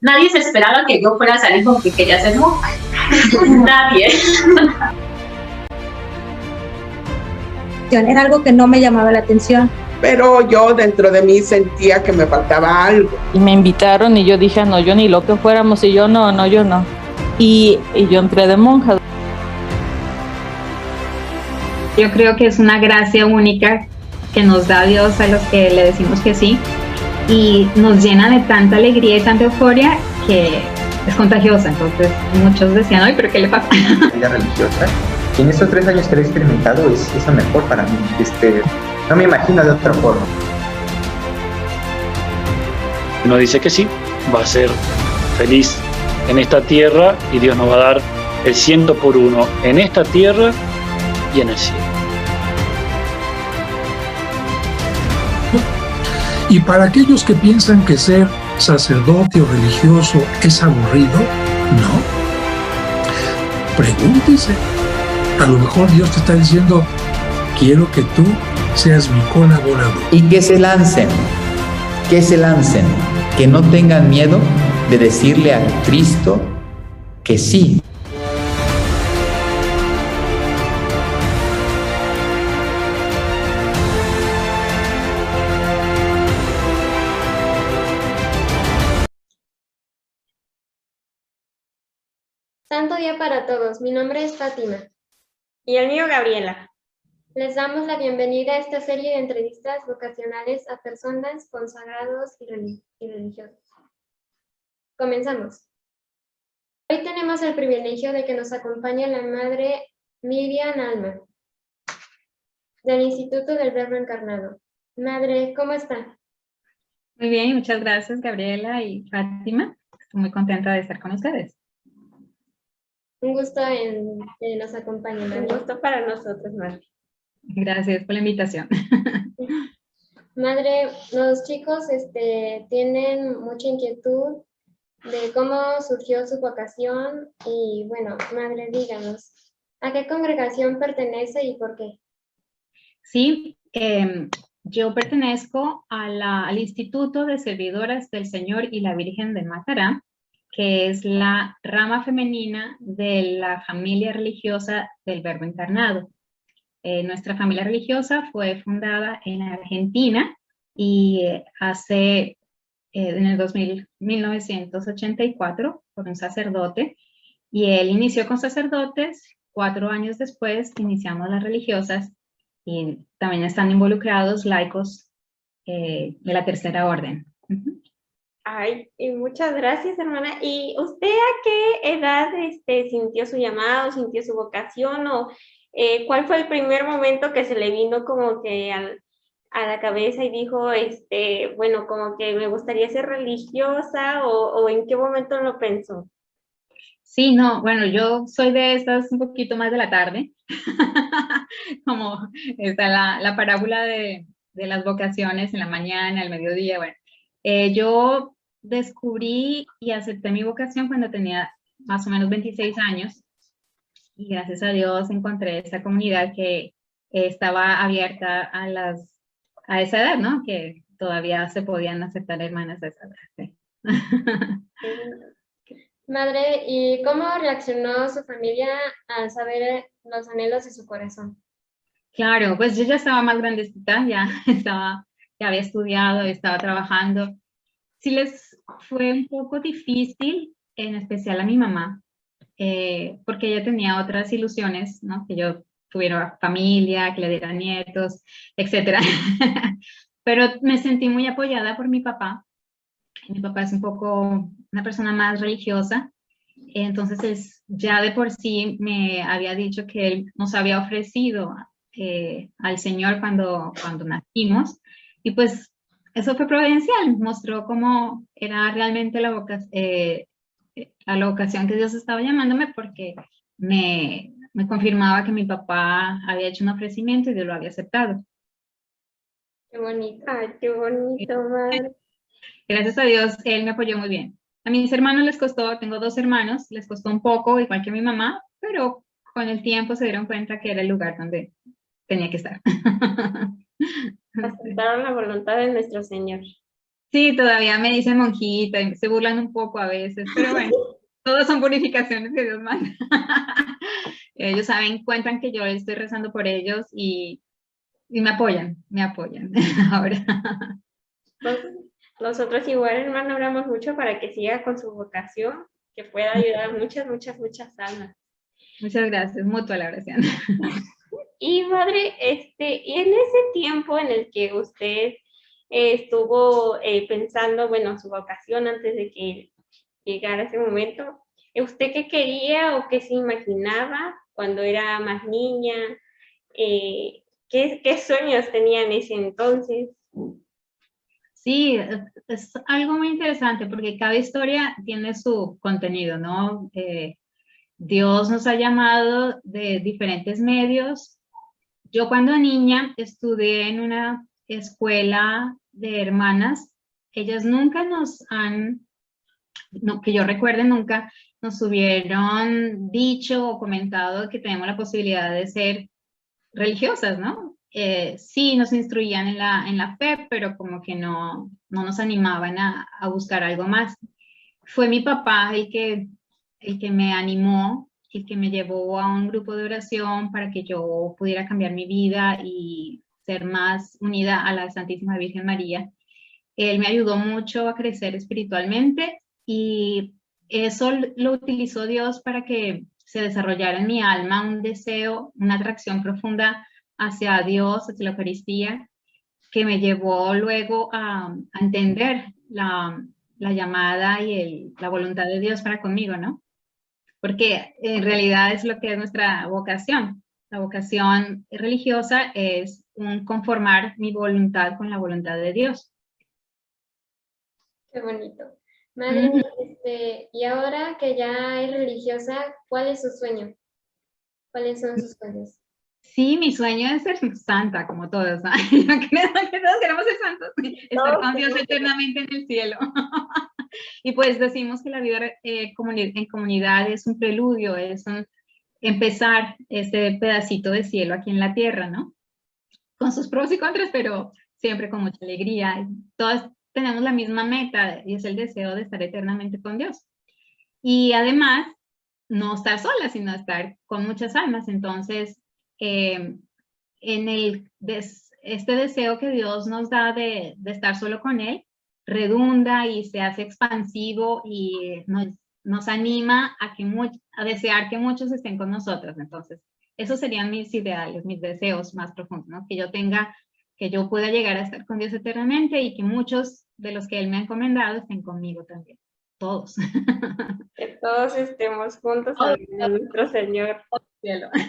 Nadie se esperaba que yo fuera a salir con que quería ser monja. Nadie. Era algo que no me llamaba la atención. Pero yo dentro de mí sentía que me faltaba algo. Y me invitaron y yo dije, no, yo ni lo que fuéramos, y yo no, yo no. Y yo entré de monja. Yo creo que es una gracia única que nos da Dios a los que le decimos que sí, y nos llena de tanta alegría y tanta euforia que es contagiosa. Entonces muchos decían, ay, pero ¿qué le pasa? La vida religiosa, y en estos 3 años que lo he experimentado es lo mejor para mí. No me imagino de otra forma. Uno dice que sí, va a ser feliz en esta tierra y Dios nos va a dar el 100 por 1 en esta tierra y en el cielo. Y para aquellos que piensan que ser sacerdote o religioso es aburrido, no. Pregúntese. A lo mejor Dios te está diciendo, quiero que tú seas mi colaborador. Y que se lancen, que no tengan miedo de decirle a Cristo que sí. Santo día para todos, mi nombre es Fátima. Y el mío, Gabriela. Les damos la bienvenida a esta serie de entrevistas vocacionales a personas consagrados y religiosos. Comenzamos. Hoy tenemos el privilegio de que nos acompañe la Madre Miriam Alma, del Instituto del Verbo Encarnado. Madre, ¿cómo está? Muy bien, muchas gracias, Gabriela y Fátima. Estoy muy contenta de estar con ustedes. Un gusto en que nos acompañen. Un gusto para nosotros, Madre. Gracias por la invitación. Madre, los chicos tienen mucha inquietud de cómo surgió su vocación y bueno, Madre, díganos, ¿a qué congregación pertenece y por qué? Sí, yo pertenezco al Instituto de Servidoras del Señor y la Virgen de Matará, que es la rama femenina de la familia religiosa del Verbo Encarnado. Nuestra familia religiosa fue fundada en Argentina y en el 1984 por un sacerdote, y él inició con sacerdotes. 4 años después iniciamos las religiosas y también están involucrados laicos de la Tercera Orden. Ay, y muchas gracias, hermana. ¿Y usted a qué edad sintió su llamado, sintió su vocación, o cuál fue el primer momento que se le vino como que a la cabeza y dijo, bueno, como que me gustaría ser religiosa, o en qué momento lo pensó? Sí, no, bueno, yo soy de estas un poquito más de la tarde, como está la parábola de las vocaciones en la mañana, al mediodía. Bueno, yo descubrí y acepté mi vocación cuando tenía más o menos 26 años, y gracias a Dios encontré esta comunidad que estaba abierta a esa edad, ¿no? Que todavía se podían aceptar hermanas a esa edad. Sí. Madre, ¿y cómo reaccionó su familia al saber los anhelos de su corazón? Claro, pues yo ya estaba más grandecita, ya había estudiado, estaba trabajando. Sí les fue un poco difícil, en especial a mi mamá, porque ella tenía otras ilusiones, ¿no? Que yo tuviera familia, que le diera nietos, etc. Pero me sentí muy apoyada por mi papá. Mi papá es un poco una persona más religiosa, entonces ya de por sí me había dicho que él nos había ofrecido al Señor cuando nacimos, y pues eso fue providencial, mostró cómo era realmente la vocación que Dios estaba llamándome, porque me confirmaba que mi papá había hecho un ofrecimiento y Dios lo había aceptado. Qué bonito. Ay, qué bonito, Madre. Gracias a Dios, él me apoyó muy bien. A mis hermanos les costó, tengo 2 hermanos, les costó un poco, igual que a mi mamá, pero con el tiempo se dieron cuenta que era el lugar donde tenía que estar. Aceptaron la voluntad de nuestro Señor. Sí, todavía me dicen monjita y se burlan un poco a veces, pero bueno, todas son purificaciones que Dios manda. Ellos saben, cuentan que yo estoy rezando por ellos y me apoyan ahora. Pues, nosotros igual, hermano, oramos mucho para que siga con su vocación, que pueda ayudar a muchas, muchas, muchas almas. Muchas gracias, mutua la oración. Y madre, y en ese tiempo en el que usted estuvo pensando, bueno, su vocación antes de que llegara ese momento, ¿usted qué quería o qué se imaginaba cuando era más niña? ¿Qué sueños tenía en ese entonces? Sí, es algo muy interesante porque cada historia tiene su contenido, ¿no? Dios nos ha llamado de diferentes medios. Yo cuando niña estudié en una escuela de hermanas. Ellas nunca nos han, no, que yo recuerde nunca, nos hubieron dicho o comentado que tenemos la posibilidad de ser religiosas, ¿no? Sí, nos instruían en la fe, pero como que no nos animaban a buscar algo más. Fue mi papá el que me animó, el que me llevó a un grupo de oración para que yo pudiera cambiar mi vida y ser más unida a la Santísima Virgen María. Él me ayudó mucho a crecer espiritualmente y eso lo utilizó Dios para que se desarrollara en mi alma un deseo, una atracción profunda hacia Dios, hacia la Eucaristía, que me llevó luego a entender la llamada y la voluntad de Dios para conmigo, ¿no? Porque en realidad es lo que es nuestra vocación. La vocación religiosa es un conformar mi voluntad con la voluntad de Dios. Qué bonito. Madre, y ahora que ya es religiosa, ¿cuál es su sueño? ¿Cuáles son sus sueños? Sí, mi sueño es ser santa, como todos, ¿no? Yo creo que todos queremos ser santos, estar con Dios eternamente en el cielo. Y pues decimos que la vida en comunidad es un preludio, es empezar este pedacito de cielo aquí en la tierra, ¿no? Con sus pros y contras, pero siempre con mucha alegría. Todas tenemos la misma meta y es el deseo de estar eternamente con Dios. Y además, no estar sola, sino estar con muchas almas. Entonces, en este deseo que Dios nos da de estar solo con Él, redunda y se hace expansivo y nos anima a desear que muchos estén con nosotros. Entonces, esos serían mis ideales, mis deseos más profundos, ¿no? Que yo pueda llegar a estar con Dios eternamente y que muchos de los que Él me ha encomendado estén conmigo también. Todos. Que todos estemos juntos a nuestro Señor.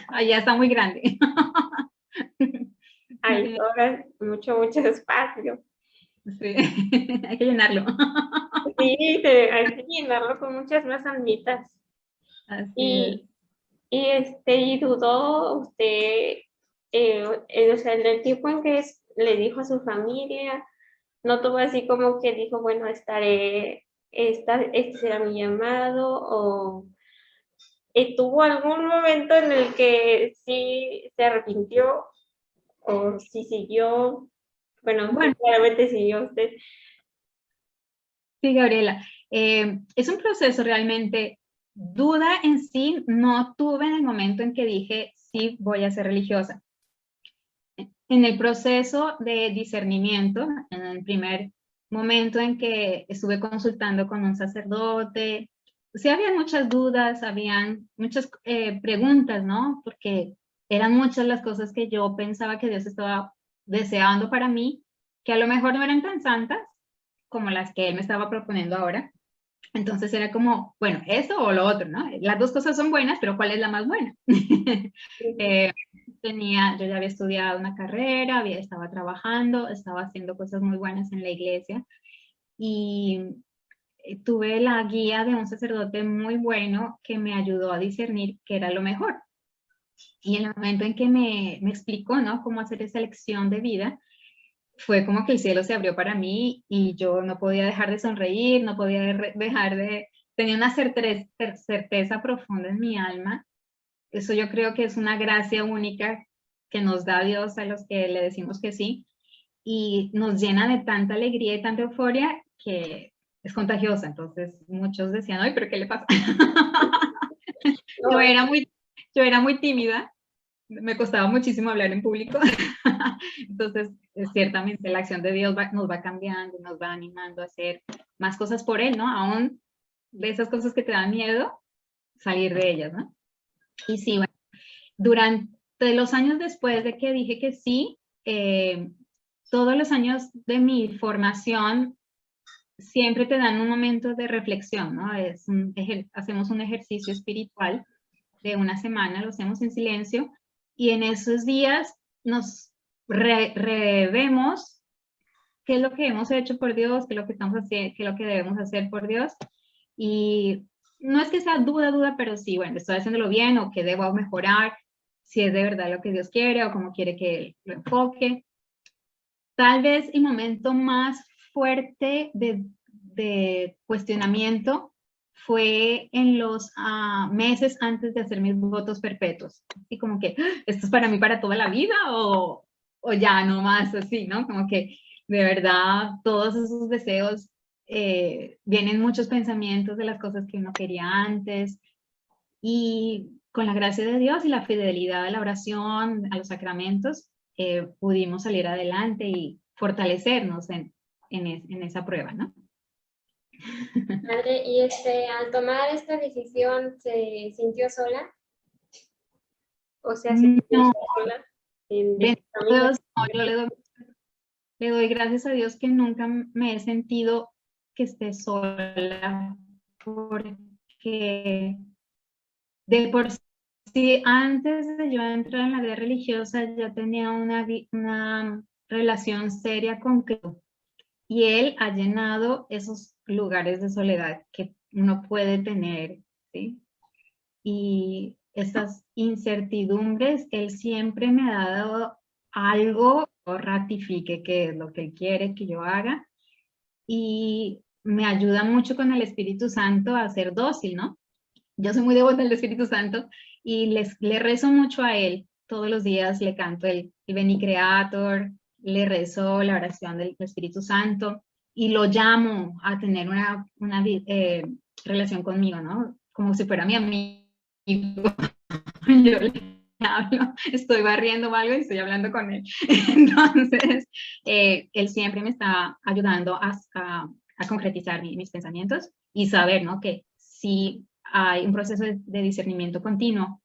Allá está muy grande. Hay mucho, mucho espacio. Sí, hay que llenarlo. Sí, hay que llenarlo con muchas más almitas. Así Y dudó usted, o sea, en el tiempo en que le dijo a su familia, no tuvo así como que dijo, bueno, este será mi llamado, o tuvo algún momento en el que sí se arrepintió, o sí siguió, bueno, claramente siguió usted. Sí, Gabriela, es un proceso realmente. Duda en sí no tuve en el momento en que dije, sí, voy a ser religiosa. En el proceso de discernimiento, en el primer momento en que estuve consultando con un sacerdote, sí había muchas dudas, habían muchas preguntas, ¿no? Porque eran muchas las cosas que yo pensaba que Dios estaba deseando para mí, que a lo mejor no eran tan santas como las que Él me estaba proponiendo ahora. Entonces era como, bueno, eso o lo otro, ¿no? Las dos cosas son buenas, pero ¿cuál es la más buena? Yo ya había estudiado una carrera, estaba trabajando, estaba haciendo cosas muy buenas en la iglesia y tuve la guía de un sacerdote muy bueno que me ayudó a discernir qué era lo mejor. Y en el momento en que me explicó, ¿no? Cómo hacer esa elección de vida, fue como que el cielo se abrió para mí y yo no podía dejar de sonreír, no podía dejar de... Tenía una certeza profunda en mi alma. Eso yo creo que es una gracia única que nos da Dios a los que le decimos que sí. y nos llena de tanta alegría y tanta euforia que es contagiosa. Entonces muchos decían, ay, pero ¿qué le pasa? Yo era muy tímida, me costaba muchísimo hablar en público. Entonces, ciertamente la acción de Dios nos va cambiando, nos va animando a hacer más cosas por Él, ¿no? Aún de esas cosas que te dan miedo, salir de ellas, ¿no? Y sí, bueno, durante los años después de que dije que sí, todos los años de mi formación siempre te dan un momento de reflexión, ¿no? Hacemos un ejercicio espiritual de una semana, lo hacemos en silencio, y en esos días nos revemos qué es lo que hemos hecho por Dios, qué es lo que estamos haciendo, qué es lo que debemos hacer por Dios. Y no es que sea duda, pero sí, bueno, estoy haciéndolo bien o que debo mejorar, si es de verdad lo que Dios quiere o cómo quiere que lo enfoque. Tal vez el momento más fuerte de cuestionamiento fue en los meses antes de hacer mis votos perpetuos. Y como que, ¿esto es para mí para toda la vida o ya no más así, ¿no? Como que de verdad todos esos deseos, vienen muchos pensamientos de las cosas que uno quería antes, y con la gracia de Dios y la fidelidad de la oración a los sacramentos, pudimos salir adelante y fortalecernos en esa prueba, ¿no? Madre, y al tomar esta decisión, ¿se sintió sola? O sea, ¿se sintió No. sola? Dios, no, yo le doy gracias a Dios que nunca me he sentido que esté sola, porque de por sí, antes de yo entrar en la vida religiosa, ya tenía una relación seria con Cristo, y Él ha llenado esos lugares de soledad que uno puede tener, ¿sí? Y esas incertidumbres, Él siempre me ha dado algo o ratifique que es lo que Él quiere que yo haga, y me ayuda mucho con el Espíritu Santo a ser dócil, ¿no? Yo soy muy devota del Espíritu Santo y le rezo mucho a Él. Todos los días le canto el Veni Creator, le rezo la oración del Espíritu Santo y lo llamo a tener una relación conmigo, ¿no? Como si fuera mi amigo. Yo le hablo, estoy barriendo o algo y estoy hablando con él. Entonces, él siempre me está ayudando a concretizar mis pensamientos y saber, ¿no? Que si hay un proceso de discernimiento continuo.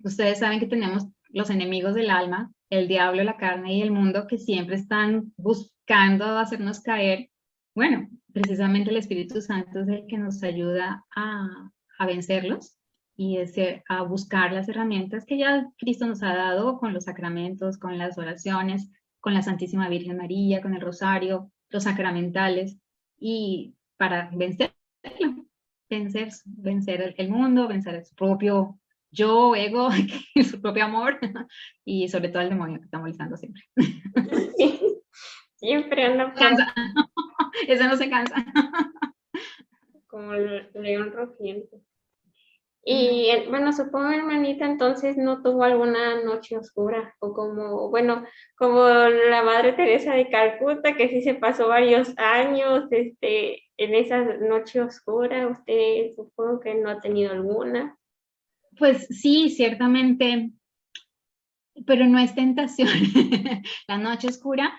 Ustedes saben que tenemos los enemigos del alma, el diablo, la carne y el mundo, que siempre están buscando hacernos caer. Bueno, precisamente el Espíritu Santo es el que nos ayuda a vencerlos y a buscar las herramientas que ya Cristo nos ha dado con los sacramentos, con las oraciones, con la Santísima Virgen María, con el rosario, los sacramentales, y para vencerlo. Vencer el mundo, vencer su propio yo, ego, su propio amor, y sobre todo el demonio que está molestando siempre. Siempre anda por... Cansa. Ese no se cansa. Como el león rugiente. Y bueno, supongo, hermanita, entonces no tuvo alguna noche oscura, o como la Madre Teresa de Calcuta, que sí se pasó varios años en esa noche oscura. Usted supongo que no ha tenido alguna. Pues sí, ciertamente, pero no es tentación. La noche oscura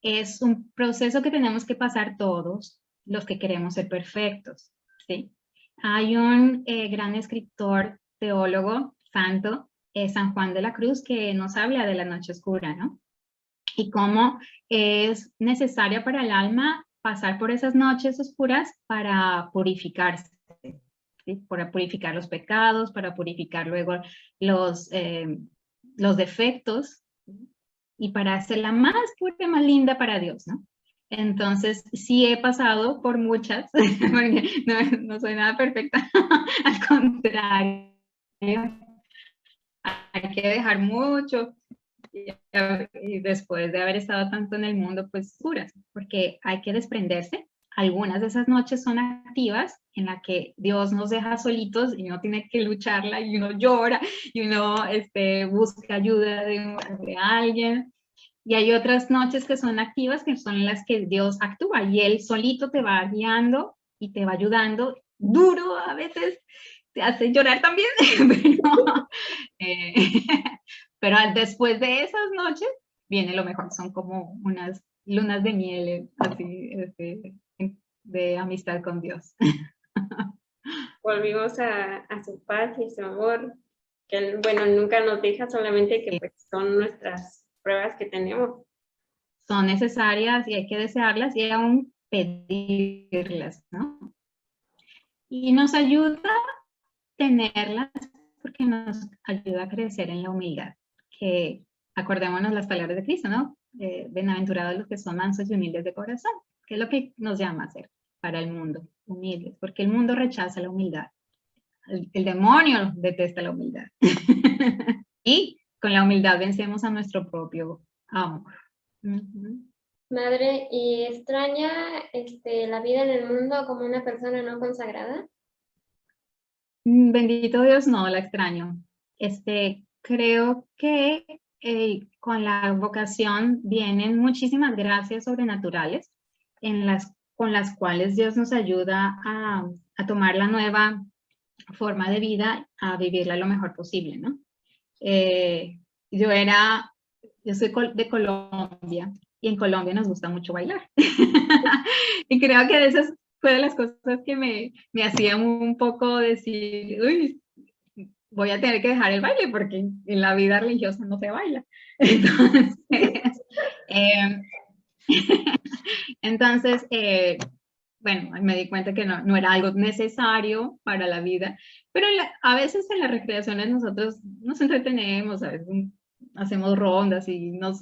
es un proceso que tenemos que pasar todos los que queremos ser perfectos, ¿sí? Hay un gran escritor, teólogo, santo, San Juan de la Cruz, que nos habla de la noche oscura, ¿no? Y cómo es necesaria para el alma pasar por esas noches oscuras para purificarse, ¿sí? Para purificar los pecados, para purificar luego los defectos, y para hacerla más pura y más linda para Dios, ¿no? Entonces, sí he pasado por muchas, porque no soy nada perfecta, al contrario, hay que dejar mucho, y después de haber estado tanto en el mundo, pues duras, porque hay que desprenderse. Algunas de esas noches son activas, en las que Dios nos deja solitos y uno tiene que lucharla, y uno llora, y uno busca ayuda de alguien. Y hay otras noches que son activas, que son las que Dios actúa y Él solito te va guiando y te va ayudando. Duro, a veces te hace llorar también, eh, pero después de esas noches viene lo mejor. Son como unas lunas de miel, así, de amistad con Dios. Volvimos a su paz y su amor, que Él, bueno, nunca nos deja, solamente que pues, son nuestras pruebas que tenemos. Son necesarias y hay que desearlas y aún pedirlas, ¿no? Y nos ayuda a tenerlas porque nos ayuda a crecer en la humildad, que acordémonos las palabras de Cristo, ¿no? Bienaventurados los que son mansos y humildes de corazón, que es lo que nos llama a ser para el mundo, humildes, porque el mundo rechaza la humildad. El demonio detesta la humildad. Y con la humildad vencemos a nuestro propio amor. Madre, ¿y extraña la vida en el mundo como una persona no consagrada? Bendito Dios, no la extraño. Creo que con la vocación vienen muchísimas gracias sobrenaturales con las cuales Dios nos ayuda a tomar la nueva forma de vida, a vivirla lo mejor posible, ¿no? Yo soy de Colombia y en Colombia nos gusta mucho bailar. Y creo que esas fue de las cosas que me hacían un poco decir, uy, voy a tener que dejar el baile porque en la vida religiosa no se baila. Entonces, bueno, me di cuenta que no era algo necesario para la vida, pero a veces en las recreaciones nosotros nos entretenemos, a veces hacemos rondas y nos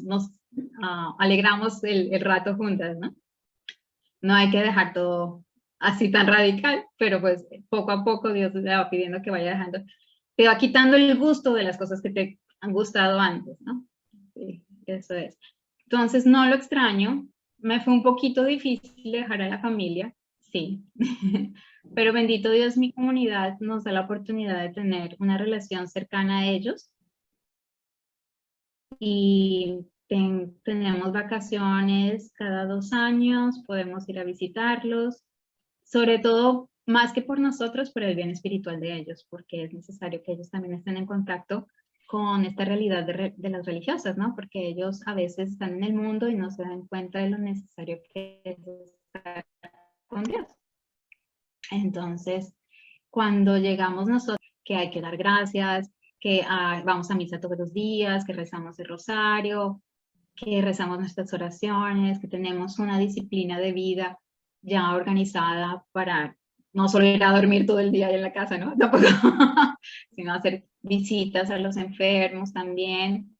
alegramos el rato juntas, ¿no? No hay que dejar todo así tan radical, pero pues poco a poco Dios le va pidiendo que vaya dejando, te va quitando el gusto de las cosas que te han gustado antes, ¿no? Sí, eso es. Entonces no lo extraño, me fue un poquito difícil dejar a la familia, sí, pero bendito Dios, mi comunidad nos da la oportunidad de tener una relación cercana a ellos y tenemos vacaciones cada 2 años, podemos ir a visitarlos, sobre todo más que por nosotros, por el bien espiritual de ellos, porque es necesario que ellos también estén en contacto con esta realidad de las religiosas, ¿no? Porque ellos a veces están en el mundo y no se dan cuenta de lo necesario que es estar con Dios. Entonces, cuando llegamos nosotros, que hay que dar gracias, que vamos a misa todos los días, que rezamos el rosario, que rezamos nuestras oraciones, que tenemos una disciplina de vida ya organizada para no solo ir a dormir todo el día en la casa, ¿no? Tampoco, sino hacer visitas a los enfermos también.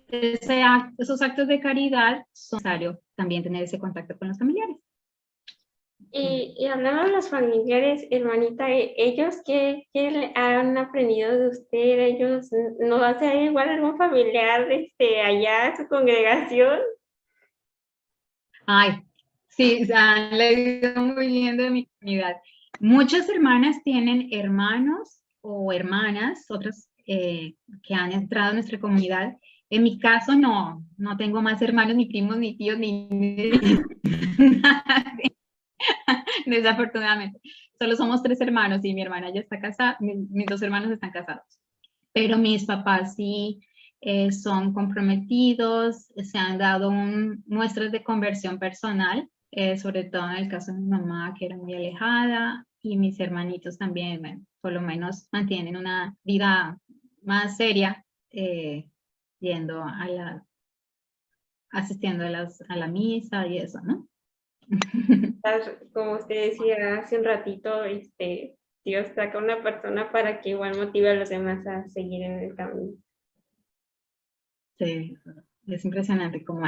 Esos actos de caridad son necesarios también tener ese contacto con los familiares. Y hablando de los familiares, hermanita, ¿ellos qué han aprendido de usted? ¿Ellos no hacen igual algún familiar allá en su congregación? Ay, sí, se han leído muy bien de mi comunidad. Muchas hermanas tienen hermanos o hermanas, otras que han entrado a nuestra comunidad. En mi caso no tengo más hermanos, ni primos, ni tíos, ni nadie. Desafortunadamente. Solo somos 3 hermanos y mi hermana ya está casada, mis 2 hermanos están casados. Pero mis papás sí son comprometidos, se han dado muestras de conversión personal, sobre todo en el caso de mi mamá, que era muy alejada, y mis hermanitos también, bueno, por lo menos mantienen una vida más seria, yendo asistiendo a la misa y eso, ¿no? Como usted decía hace un ratito, Dios saca una persona para que igual motive a los demás a seguir en el camino. Sí, es impresionante como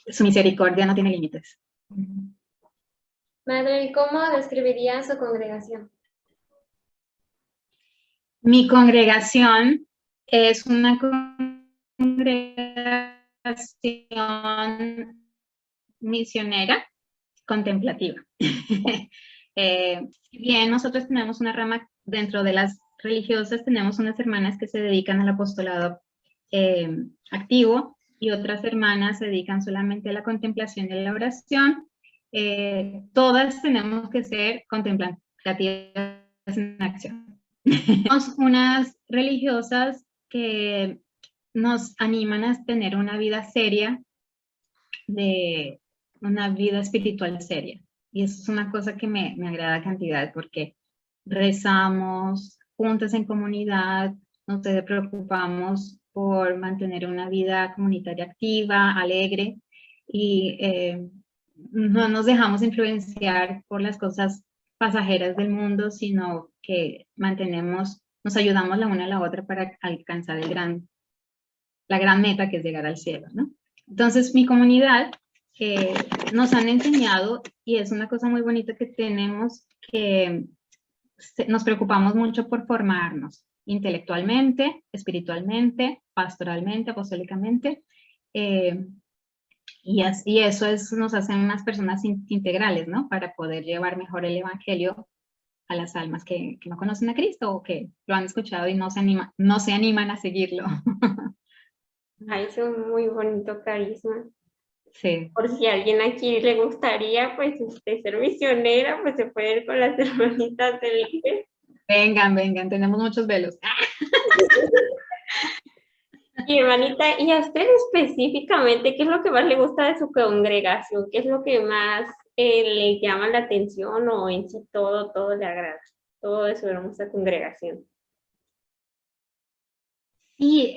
su misericordia no tiene límites. Madre, ¿y cómo describiría su congregación? Mi congregación es una congregación misionera contemplativa. Si bien nosotros tenemos una rama dentro de las religiosas tenemos unas hermanas que se dedican al apostolado activo y otras hermanas se dedican solamente a la contemplación y a la oración. Todas tenemos que ser contemplativas en acción. Tenemos unas religiosas que nos animan a tener una vida seria, una vida espiritual seria. Y eso es una cosa que me agrada cantidad, porque rezamos juntas en comunidad, nos preocupamos por mantener una vida comunitaria activa, alegre, y no nos dejamos influenciar por las cosas pasajeras del mundo, sino que nos ayudamos la una a la otra para alcanzar la gran meta, que es llegar al cielo, ¿no? Entonces, mi comunidad nos han enseñado, y es una cosa muy bonita que tenemos, que nos preocupamos mucho por formarnos intelectualmente, espiritualmente, pastoralmente, apostólicamente, y eso nos hace unas personas integrales, ¿no? Para poder llevar mejor el evangelio a las almas que no conocen a Cristo o que lo han escuchado y no se animan a seguirlo. Ay, es un muy bonito carisma. Sí. Por si a alguien aquí le gustaría, pues, ser misionera, pues se puede ir con las hermanitas del IFE. Vengan, tenemos muchos velos. Y hermanita, ¿y a usted específicamente qué es lo que más le gusta de su congregación? ¿Qué es lo que más le llama la atención, o en sí todo le agrada? Todo de su hermosa congregación. Y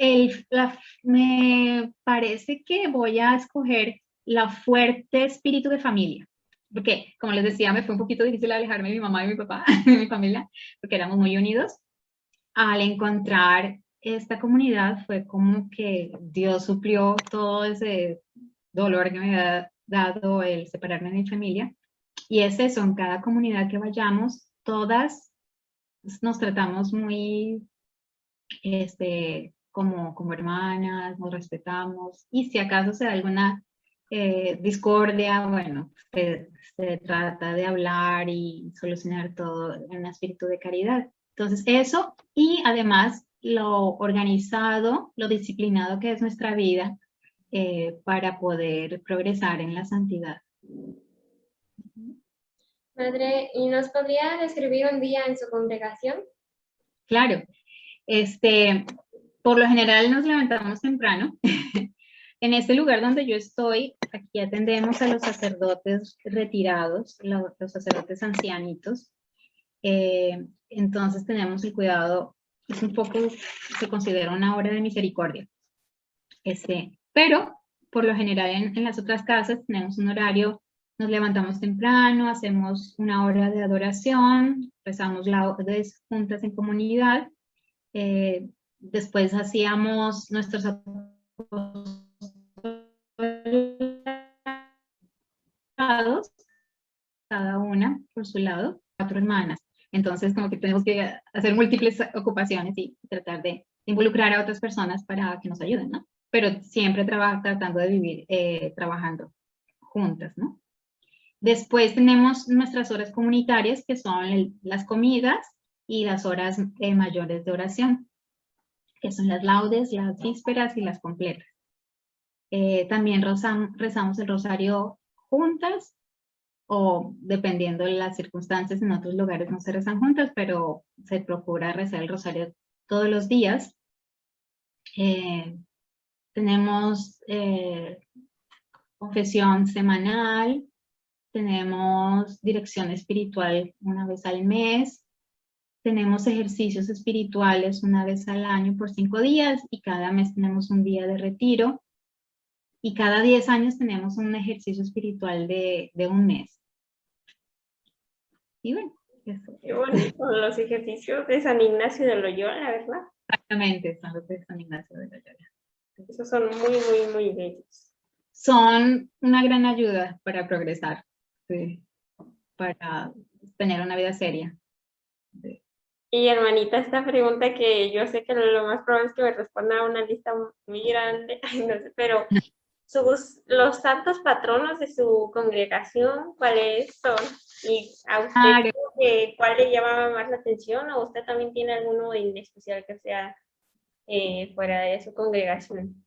me parece que voy a escoger la fuerte espíritu de familia, porque, como les decía, me fue un poquito difícil alejarme de mi mamá y mi papá, de mi familia, porque éramos muy unidos. Al encontrar esta comunidad fue como que Dios suplió todo ese dolor que me había dado el separarme de mi familia, y es eso, en cada comunidad que vayamos, todas nos tratamos muy como hermanas, nos respetamos, y si acaso se da alguna discordia, bueno, se trata de hablar y solucionar todo en un espíritu de caridad. Entonces eso, y además lo organizado, lo disciplinado que es nuestra vida para poder progresar en la santidad. Madre, ¿y nos podría describir un día en su congregación? Claro. Por lo general nos levantamos temprano. En este lugar donde yo estoy, aquí atendemos a los sacerdotes retirados, los sacerdotes ancianitos. Entonces tenemos el cuidado, es un poco, se considera una hora de misericordia. Pero por lo general en las otras casas tenemos un horario, nos levantamos temprano, hacemos una hora de adoración, rezamos laudes juntas en comunidad. Después hacíamos nuestros apostolados, cada una por su lado, 4 hermanas. Entonces, como que tenemos que hacer múltiples ocupaciones y tratar de involucrar a otras personas para que nos ayuden, ¿no? Pero siempre tratando de vivir trabajando juntas, ¿no? Después tenemos nuestras horas comunitarias, que son las comidas y las horas mayores de oración, que son las laudes, las vísperas y las completas. También rezamos el rosario juntas, o dependiendo de las circunstancias, en otros lugares no se rezan juntas, pero se procura rezar el rosario todos los días. Tenemos confesión semanal, tenemos dirección espiritual una vez al mes, tenemos ejercicios espirituales una vez al año por 5 días, y cada mes tenemos un día de retiro, y cada 10 años tenemos un ejercicio espiritual de un mes. Y bueno, eso. Qué bonito, los ejercicios de San Ignacio de Loyola, ¿verdad? Exactamente, son los de San Ignacio de Loyola. Esos son muy bellos. Son una gran ayuda para progresar, sí, para tener una vida seria. Sí. Y hermanita, esta pregunta que yo sé que lo más probable es que me responda a una lista muy grande, no sé, pero los santos patronos de su congregación, ¿cuáles son? Y a usted, cuál le llamaba más la atención, o usted también tiene alguno en especial que sea fuera de su congregación?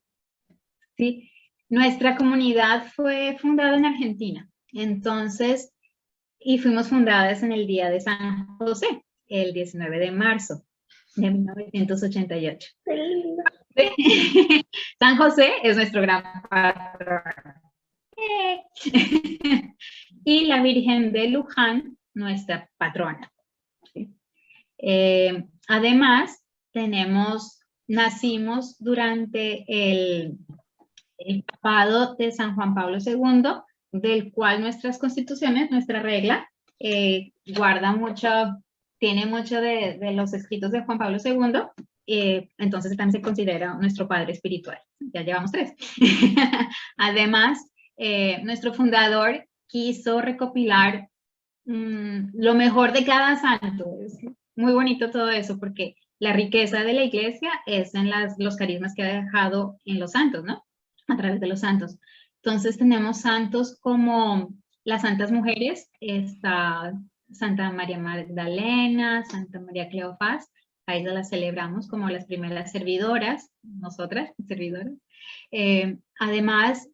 Sí, nuestra comunidad fue fundada en Argentina, entonces, y fuimos fundadas en el día de San José, el 19 de marzo de 1988. ¡Qué lindo! San José es nuestro gran patrón. Y la Virgen de Luján, nuestra patrona. ¿Sí? Además, nacimos durante el papado de San Juan Pablo II, del cual nuestras constituciones, nuestra regla, guarda mucho, tiene mucho de los escritos de Juan Pablo II, entonces también se considera nuestro padre espiritual. Ya llevamos 3. Además, nuestro fundador quiso recopilar lo mejor de cada santo. Es muy bonito todo eso, porque la riqueza de la iglesia es en los carismas que ha dejado en los santos, ¿no? A través de los santos. Entonces tenemos santos como las santas mujeres, está Santa María Magdalena, Santa María Cleofás, a ellas las celebramos como las primeras servidoras, nosotras, servidoras. Además,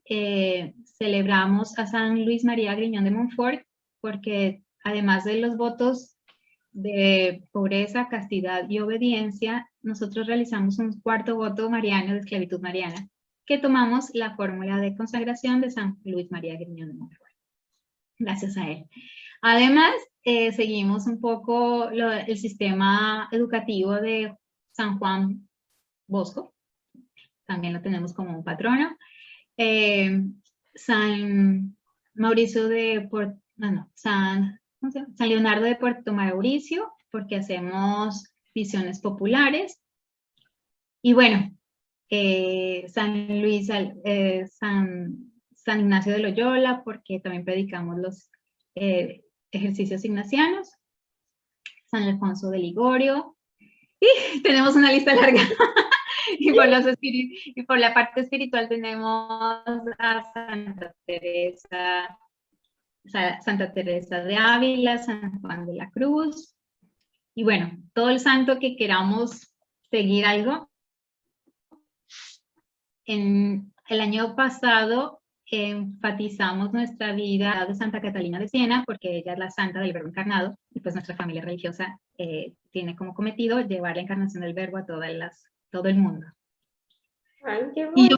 celebramos a San Luis María Griñón de Montfort, porque además de los votos de pobreza, castidad y obediencia, nosotros realizamos un 4º voto mariano de esclavitud mariana, que tomamos la fórmula de consagración de San Luis María Griñón de Montfort. Gracias a él. Además, seguimos un poco el sistema educativo de San Juan Bosco, también lo tenemos como un patrono. San Mauricio de San Leonardo de Puerto Mauricio, porque hacemos misiones populares. Y bueno, San Ignacio de Loyola, porque también predicamos los ejercicios ignacianos. San Alfonso de Ligorio. Y tenemos una lista larga. Y por la parte espiritual tenemos a Santa Teresa de Ávila, San Juan de la Cruz. Y bueno, todo el santo que queramos seguir algo. En el año pasado enfatizamos nuestra vida de Santa Catalina de Siena, porque ella es la santa del Verbo encarnado, y pues nuestra familia religiosa tiene como cometido llevar la encarnación del Verbo a todo el mundo. Ay, qué y yo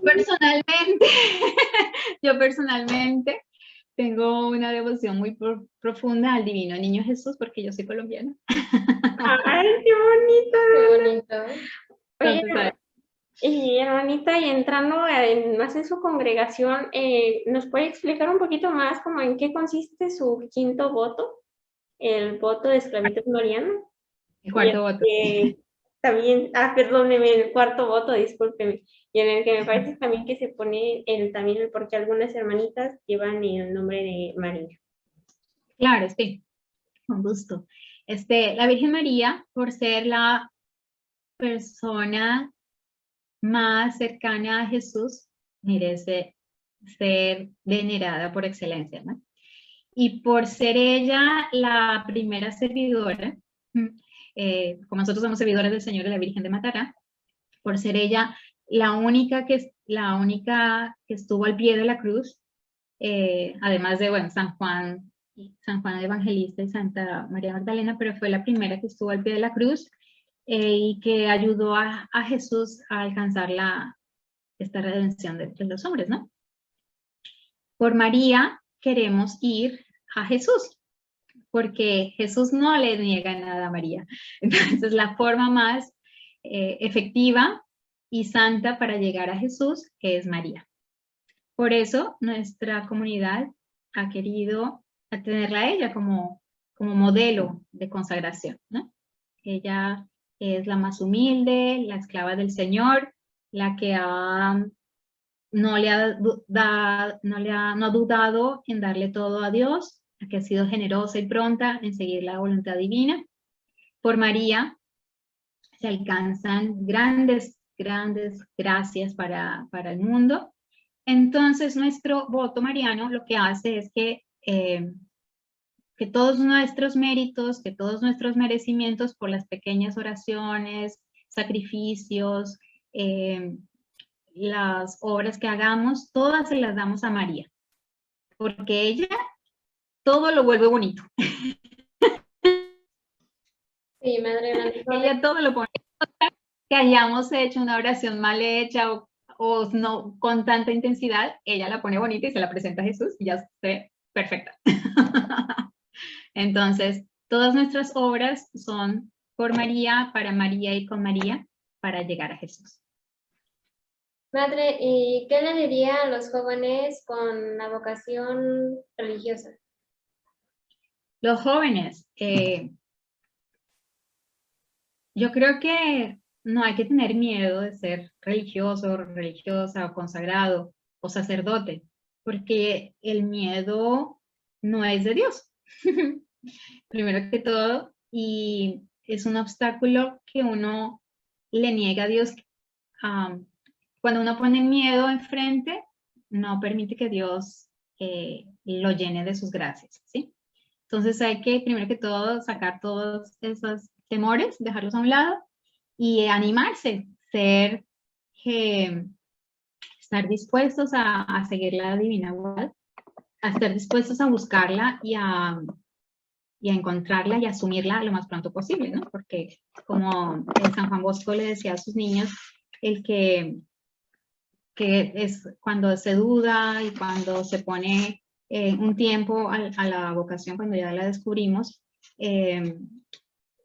personalmente tengo una devoción muy profunda al Divino Niño Jesús, porque yo soy colombiana. Ay, qué bonito. Qué bonito. Oye, y hermanita, y entrando más en su congregación, ¿nos puede explicar un poquito más como en qué consiste su 5º voto, el voto de esclavitud mariana? El 4º voto. También, perdóneme, el 4º voto, discúlpeme, y en el que me parece también que se pone también porque algunas hermanitas llevan el nombre de María. Claro, sí, con gusto. La Virgen María, por ser la persona más cercana a Jesús, merece ser venerada por excelencia, ¿no? Y por ser ella la primera servidora, como nosotros somos servidores del Señor y la Virgen de Matará, por ser ella la única que estuvo al pie de la cruz, además de, bueno, San Juan Evangelista y Santa María Magdalena, pero fue la primera que estuvo al pie de la cruz, y que ayudó a Jesús a alcanzar esta redención de los hombres, ¿no? Por María queremos ir a Jesús, porque Jesús no le niega nada a María. Entonces, la forma más efectiva y santa para llegar a Jesús es María. Por eso, nuestra comunidad ha querido tenerla a ella como modelo de consagración, ¿no? Ella es la más humilde, la esclava del Señor, la que no ha dudado en darle todo a Dios, la que ha sido generosa y pronta en seguir la voluntad divina. Por María se alcanzan grandes gracias para el mundo. Entonces, nuestro voto mariano lo que hace es que que todos nuestros méritos, que todos nuestros merecimientos por las pequeñas oraciones, sacrificios, las obras que hagamos, todas se las damos a María, porque ella todo lo vuelve bonito. Sí, Madre Blanca. Ella todo lo pone. Que hayamos hecho una oración mal hecha o no con tanta intensidad, ella la pone bonita y se la presenta a Jesús y ya esté perfecta. Entonces, todas nuestras obras son por María, para María y con María, para llegar a Jesús. Madre, ¿y qué le diría a los jóvenes con la vocación religiosa? Los jóvenes, yo creo que no hay que tener miedo de ser religioso, religiosa o consagrado o sacerdote, porque el miedo no es de Dios, primero que todo, y es un obstáculo que uno le niega a Dios. Cuando uno pone el miedo enfrente, no permite que Dios lo llene de sus gracias, ¿sí? Entonces hay que, primero que todo, sacar todos esos temores, dejarlos a un lado y animarse, estar dispuestos a seguir la divina voluntad, a estar dispuestos a buscarla y a encontrarla y asumirla lo más pronto posible, ¿no? Porque como San Juan Bosco le decía a sus niños, el que es cuando se duda y cuando se pone un tiempo a la vocación, cuando ya la descubrimos,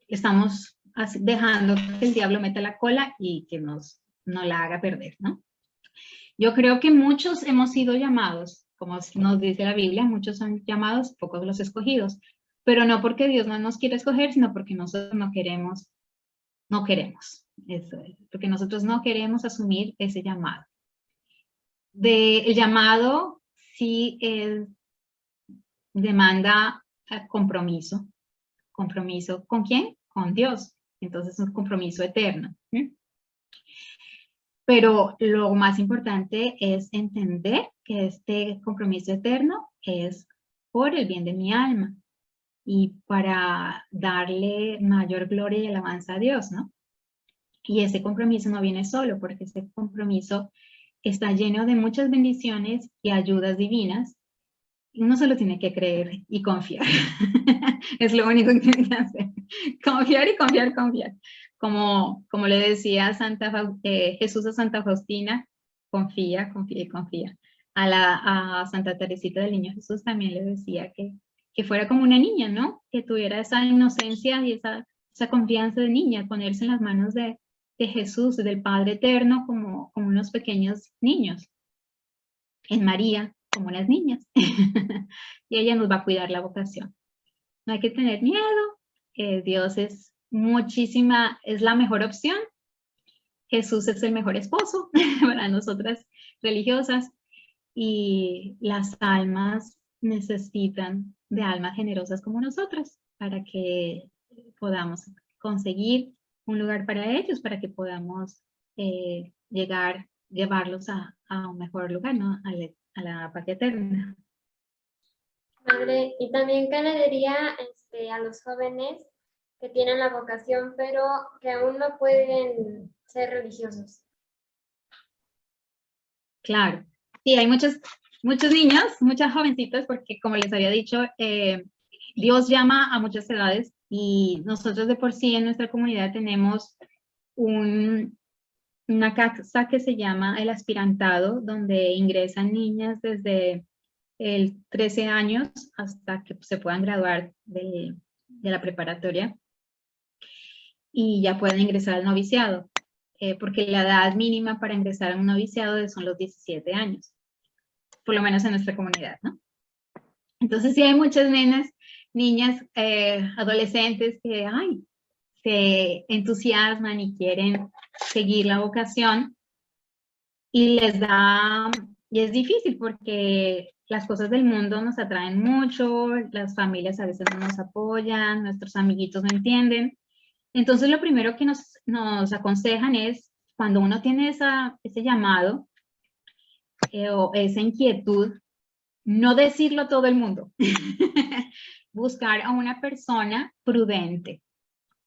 estamos dejando que el diablo meta la cola y que no la haga perder, ¿no? Yo creo que muchos hemos sido llamados, como nos dice la Biblia, muchos son llamados, pocos los escogidos, pero no porque Dios no nos quiere escoger, sino porque nosotros no queremos, eso es, porque nosotros no queremos asumir ese llamado. El llamado sí demanda compromiso. ¿Compromiso con quién? Con Dios. Entonces es un compromiso eterno. Pero lo más importante es entender que este compromiso eterno es por el bien de mi alma y para darle mayor gloria y alabanza a Dios, ¿no? Y ese compromiso no viene solo, porque ese compromiso está lleno de muchas bendiciones y ayudas divinas. Uno solo tiene que creer y confiar. Es lo único que tiene que hacer. Confiar y confiar, confiar. Como le decía Jesús a Santa Faustina, confía, confía y confía. A Santa Teresita del Niño Jesús también le decía que fuera como una niña, ¿no? Que tuviera esa inocencia y esa confianza de niña, ponerse en las manos de Jesús, del Padre Eterno, como unos pequeños niños. En María, como unas niñas. Y ella nos va a cuidar la vocación. No hay que tener miedo. Dios es la mejor opción. Jesús es el mejor esposo para nosotras religiosas. Y las almas necesitan de almas generosas como nosotras para que podamos conseguir un lugar para ellos, para que podamos llevarlos a un mejor lugar, ¿no? A la patria eterna. Madre, y también, ¿qué le diría a los jóvenes que tienen la vocación, pero que aún no pueden ser religiosos? Claro, sí, hay muchos niños, muchas jovencitas, porque como les había dicho, Dios llama a muchas edades y nosotros de por sí en nuestra comunidad tenemos una casa que se llama el aspirantado, donde ingresan niñas desde 13 años hasta que se puedan graduar de la preparatoria y ya pueden ingresar al noviciado, porque la edad mínima para ingresar a un noviciado son los 17 años, por lo menos en nuestra comunidad, ¿no? Entonces sí hay muchas niñas, adolescentes que se entusiasman y quieren seguir la vocación y es difícil porque las cosas del mundo nos atraen mucho, las familias a veces no nos apoyan, nuestros amiguitos no entienden. Entonces lo primero que nos aconsejan es, cuando uno tiene ese llamado o esa inquietud, no decirlo a todo el mundo. buscar a una persona prudente,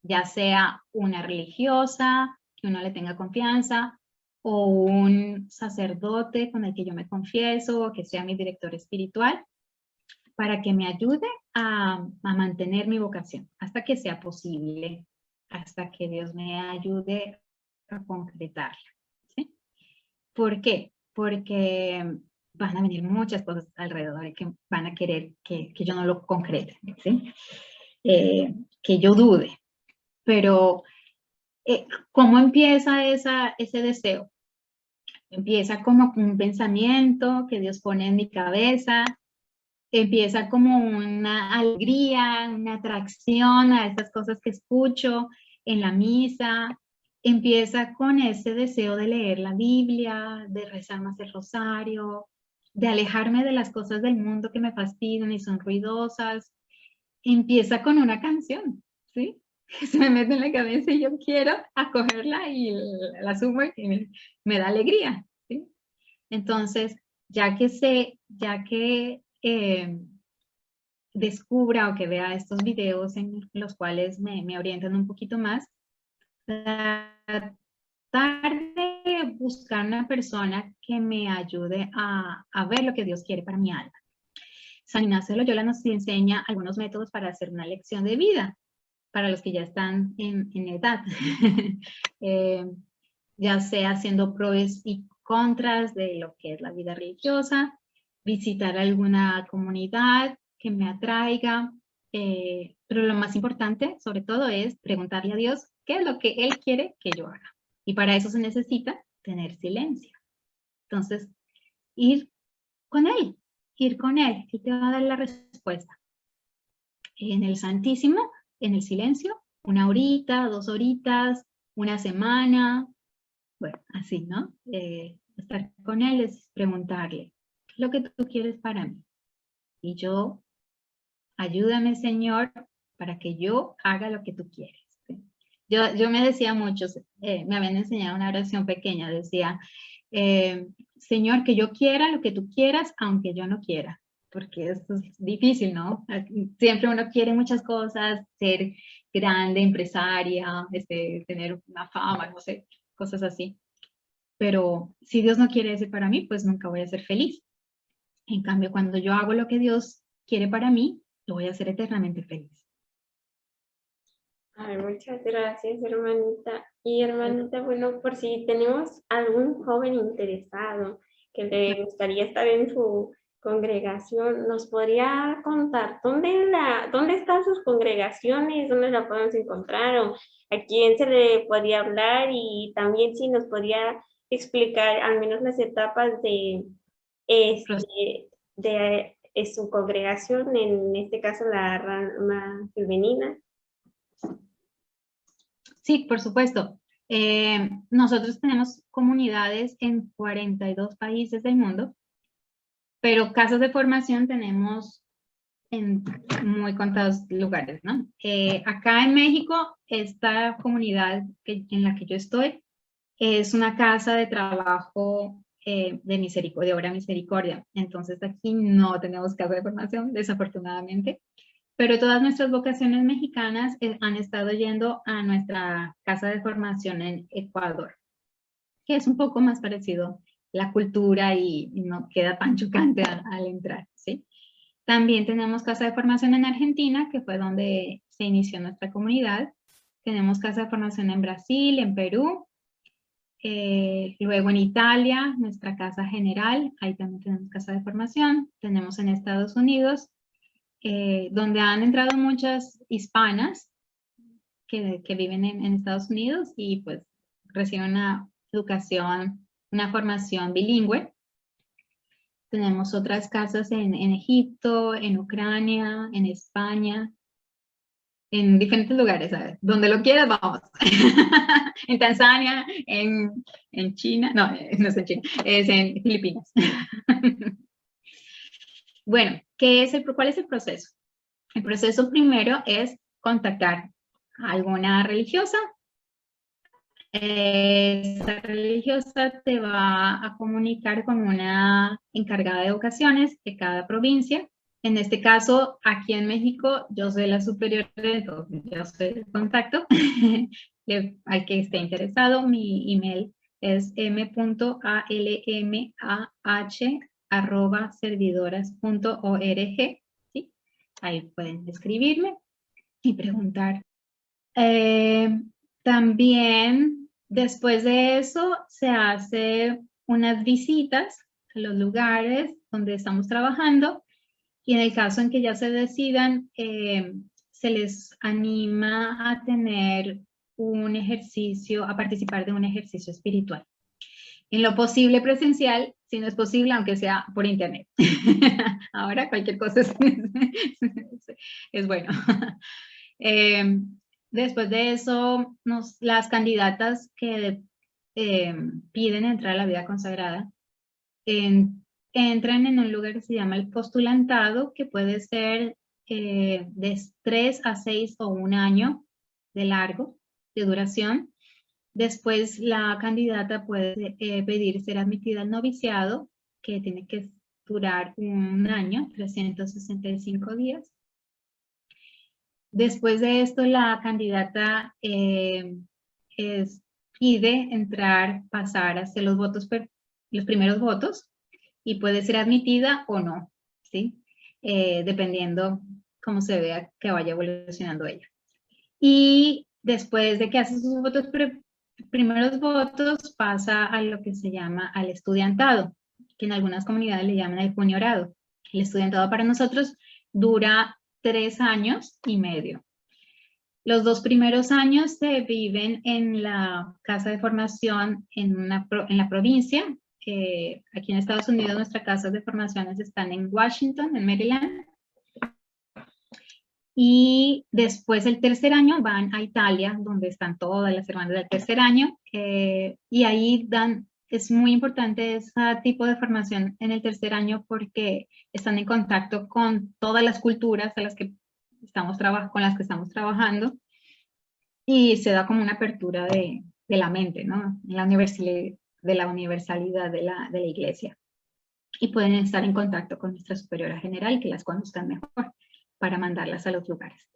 ya sea una religiosa, que uno le tenga confianza, o un sacerdote con el que yo me confieso, o que sea mi director espiritual, para que me ayude a mantener mi vocación hasta que sea posible, hasta que Dios me ayude a concretarla. ¿Sí? ¿Por qué? Porque van a venir muchas cosas alrededor y que van a querer que yo no lo concrete, ¿sí? Que yo dude. Pero, ¿cómo empieza ese deseo? Empieza como un pensamiento que Dios pone en mi cabeza, empieza como una alegría, una atracción a esas cosas que escucho en la misa, empieza con ese deseo de leer la Biblia, de rezar más el rosario, de alejarme de las cosas del mundo que me fastidian y son ruidosas. Empieza con una canción, ¿sí? Que se me mete en la cabeza y yo quiero acogerla y la sumo y me da alegría, ¿sí? Entonces, ya que descubra o que vea estos videos en los cuales me orientan un poquito más, tratar de buscar una persona que me ayude a ver lo que Dios quiere para mi alma. San Ignacio de Loyola nos enseña algunos métodos para hacer una lección de vida, para los que ya están en edad, ya sea haciendo pros y contras de lo que es la vida religiosa, visitar alguna comunidad que me atraiga, pero lo más importante, sobre todo, es preguntarle a Dios qué es lo que Él quiere que yo haga. Y para eso se necesita tener silencio. Entonces, ir con Él, Él te va a dar la respuesta. En el Santísimo, en el silencio, 1 horita, 2 horitas, 1 semana, bueno, así, ¿no? Estar con Él es preguntarle, ¿qué es lo que tú quieres para mí? Y yo, ayúdame, Señor, para que yo haga lo que tú quieres. ¿Sí? Yo me decía mucho, me habían enseñado una oración pequeña, decía, Señor, que yo quiera lo que tú quieras, aunque yo no quiera, porque esto es difícil, ¿no? Siempre uno quiere muchas cosas, ser grande, empresaria, tener una fama, no sé, cosas así. Pero si Dios no quiere eso para mí, pues nunca voy a ser feliz. En cambio, cuando yo hago lo que Dios quiere para mí, lo voy a hacer eternamente feliz. Ay, muchas gracias, hermanita. Y hermanita, bueno, por si tenemos algún joven interesado que le gustaría estar en su congregación, ¿nos podría contar dónde están sus congregaciones, dónde la podemos encontrar o a quién se le podría hablar? Y también si nos podría explicar al menos las etapas de su congregación, en este caso la rama femenina. Sí, por supuesto. Nosotros tenemos comunidades en 42 países del mundo, pero casas de formación tenemos en muy contados lugares, ¿no? Acá en México, esta comunidad en la que yo estoy es una casa de trabajo de misericordia, de obra misericordia. Entonces aquí no tenemos casa de formación, desafortunadamente. Pero todas nuestras vocaciones mexicanas han estado yendo a nuestra casa de formación en Ecuador, que es un poco más parecido la cultura y no queda tan chocante al entrar, ¿sí? También tenemos casa de formación en Argentina, que fue donde se inició nuestra comunidad. Tenemos casa de formación en Brasil, en Perú, luego en Italia, nuestra casa general, ahí también tenemos casa de formación. Tenemos en Estados Unidos, donde han entrado muchas hispanas que viven en Estados Unidos y pues reciben una educación, una formación bilingüe. Tenemos otras casas en Egipto, en Ucrania, en España, en diferentes lugares, ¿sabes? Donde lo quieras, vamos. En Tanzania, en China, no es en China, es en Filipinas. Bueno, ¿cuál es el proceso? El proceso primero es contactar a alguna religiosa. Esa religiosa te va a comunicar con una encargada de vocaciones de cada provincia En este caso, aquí en México, yo soy la superior, entonces yo soy el contacto. Al que esté interesado, mi email es m.almah@servidoras.org, ¿sí? Ahí pueden escribirme y preguntar. También, después de eso, se hace unas visitas a los lugares donde estamos trabajando, y en el caso en que ya se decidan, se les anima a tener un ejercicio, a participar de un ejercicio espiritual. En lo posible presencial, si no es posible, aunque sea por internet. Ahora cualquier cosa es bueno. Después de eso, las candidatas que piden entrar a la vida consagrada entran en un lugar que se llama el postulantado, que puede ser de 3 a 6 o 1 año de largo, de duración. Después la candidata puede pedir ser admitida al noviciado, que tiene que durar 1 año, 365 días. Después de esto, la candidata pide pasar a hacer los primeros votos, y puede ser admitida o no, ¿sí? Dependiendo cómo se vea que vaya evolucionando ella. Y después de que hace sus primeros votos, pasa a lo que se llama al estudiantado, que en algunas comunidades le llaman el juniorado. El estudiantado para nosotros dura 3 años y medio. Los 2 primeros años se viven en la casa de formación en la provincia. Aquí en Estados Unidos nuestras casas de formaciones están en Washington, en Maryland. Y después el tercer año van a Italia, donde están todas las hermanas del tercer año. Y ahí es muy importante ese tipo de formación en el tercer año, porque están en contacto con todas las culturas con las que estamos trabajando, y se da como una apertura de la mente, ¿no? En la universalidad de la iglesia. Y pueden estar en contacto con nuestra superiora general, que las conozcan mejor, para mandarlas a los lugares.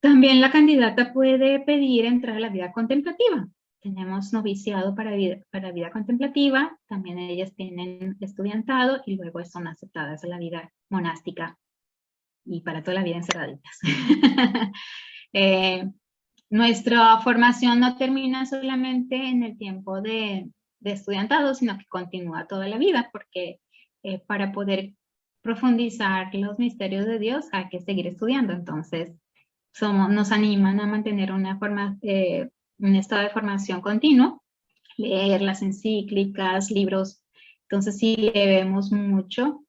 También la candidata puede pedir entrar a la vida contemplativa. Tenemos noviciado para vida contemplativa, también ellas tienen estudiantado, y luego son aceptadas a la vida monástica, y para toda la vida encerraditas. Nuestra formación no termina solamente en el tiempo de estudiantado, sino que continúa toda la vida, porque para poder profundizar los misterios de Dios hay que seguir estudiando. Entonces nos animan a mantener un estado de formación continuo, leer las encíclicas, libros. Entonces sí leemos mucho,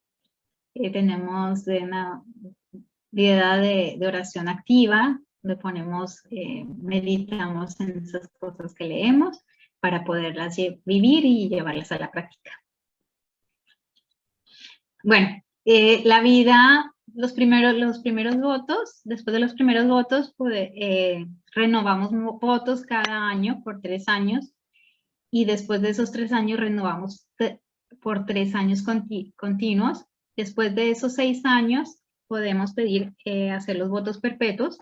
tenemos una vida de oración activa, meditamos en esas cosas que leemos para poderlas vivir y llevarlas a la práctica. Bueno, la vida, los primeros votos, después de los primeros votos, renovamos votos cada año por 3 años, y después de esos 3 años renovamos por 3 años continuos. Después de esos 6 años podemos pedir hacer los votos perpetuos,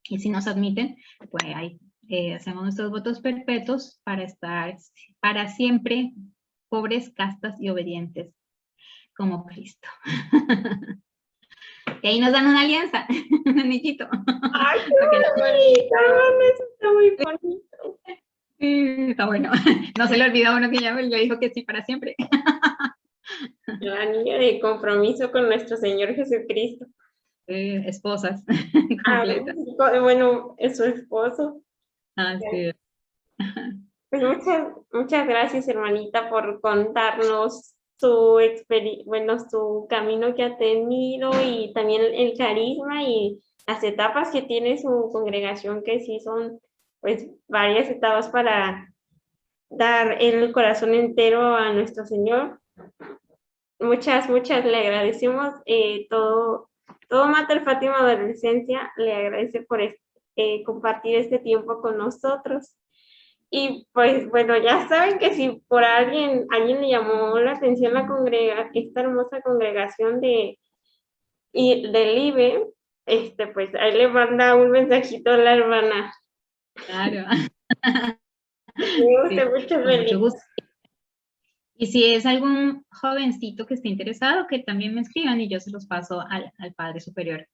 y si nos admiten, pues ahí hacemos nuestros votos perpetuos para estar para siempre pobres, castas y obedientes como Cristo. Y ahí nos dan una alianza, un anillito. ¡Ay, qué bonito! Eso está muy bonito. Sí, está bueno. No se le olvida a uno que ya le dijo que sí para siempre. El anillo de compromiso con nuestro Señor Jesucristo. Esposas completas. Ah, bueno, es su esposo. Sí. Pues muchas gracias, hermanita, por contarnos su camino que ha tenido, y también el carisma y las etapas que tiene su congregación, que sí son pues varias etapas para dar el corazón entero a nuestro Señor. Muchas le agradecemos todo Mater Fátima Adolescencia le agradece por compartir este tiempo con nosotros. Y pues bueno, ya saben que si por alguien le llamó la atención esta hermosa congregación de y del IBE, pues ahí le manda un mensajito a la hermana. Claro. Me gusta Sí, mucho, con Meli. mucho gusto. Y si es algún jovencito que esté interesado, que también me escriban y yo se los paso al Padre Superior,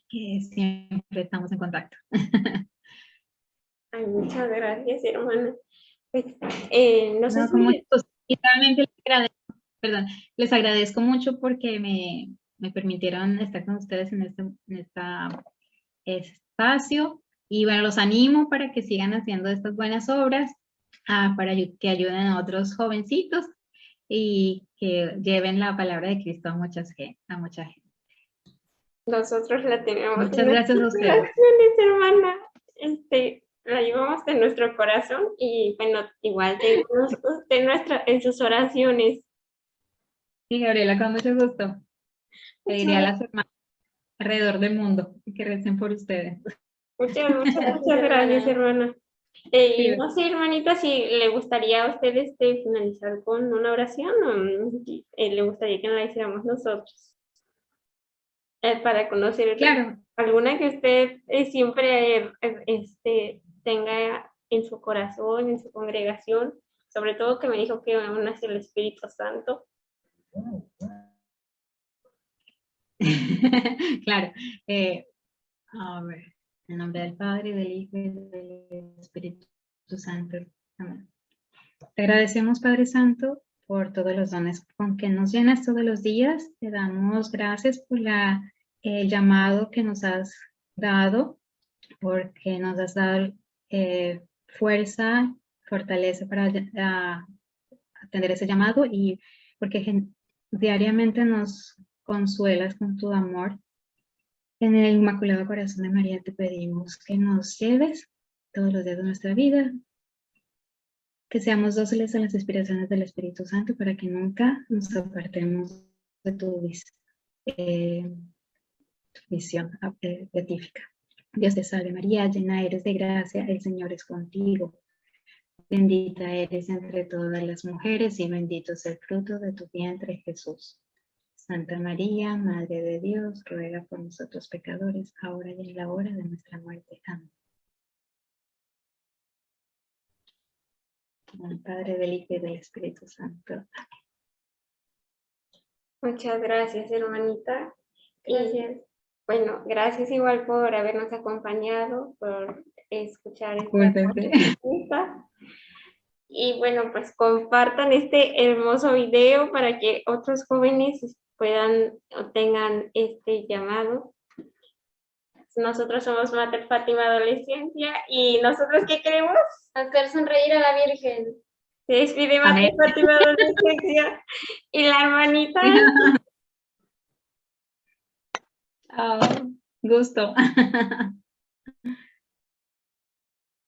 que siempre estamos en contacto. Ay, muchas gracias, hermana. Pues, no sé No, si... con mucho gusto. Y realmente les agradezco mucho porque me permitieron estar con ustedes en este espacio. Y bueno, los animo para que sigan haciendo estas buenas obras, para que ayuden a otros jovencitos y que lleven la palabra de Cristo a mucha gente. Nosotros la tenemos Muchas en gracias a nuestras ustedes. oraciones, hermana. La llevamos de nuestro corazón y bueno, igual tenemos usted en sus oraciones. Sí, Gabriela, con mucho gusto. Le diré a las hermanas alrededor del mundo que recen por ustedes. Muchas gracias, hermana. Sí. No sé, hermanita, si le gustaría a usted finalizar con una oración o le gustaría que la hiciéramos nosotros. Para conocer Claro. alguna que usted siempre tenga en su corazón, en su congregación, sobre todo que me dijo que aún es el Espíritu Santo. Claro. A ver, en nombre del Padre, del Hijo y del Espíritu Santo. Amén. Te agradecemos, Padre Santo, por todos los dones con que nos llenas todos los días. Te damos gracias por el llamado que nos has dado, porque nos has dado fuerza, fortaleza para atender ese llamado y porque diariamente nos consuelas con tu amor. En el Inmaculado Corazón de María te pedimos que nos lleves todos los días de nuestra vida, que seamos dóciles a las inspiraciones del Espíritu Santo para que nunca nos apartemos de tu visión beatífica. Dios te salve María, llena eres de gracia, el Señor es contigo. Bendita eres entre todas las mujeres y bendito es el fruto de tu vientre, Jesús. Santa María, Madre de Dios, ruega por nosotros pecadores, ahora y en la hora de nuestra muerte. Amén. En el Padre, del Hijo y del Espíritu Santo. Muchas gracias, hermanita. Gracias. Bueno, gracias igual por habernos acompañado, por escuchar esta entrevista. Y bueno, pues compartan este hermoso video para que otros jóvenes puedan o tengan este llamado. Nosotros somos Mater Fátima Adolescencia y nosotros ¿qué queremos? Hacer sonreír a la Virgen. Se despide Mater Fátima Adolescencia y la hermanita. Gusto.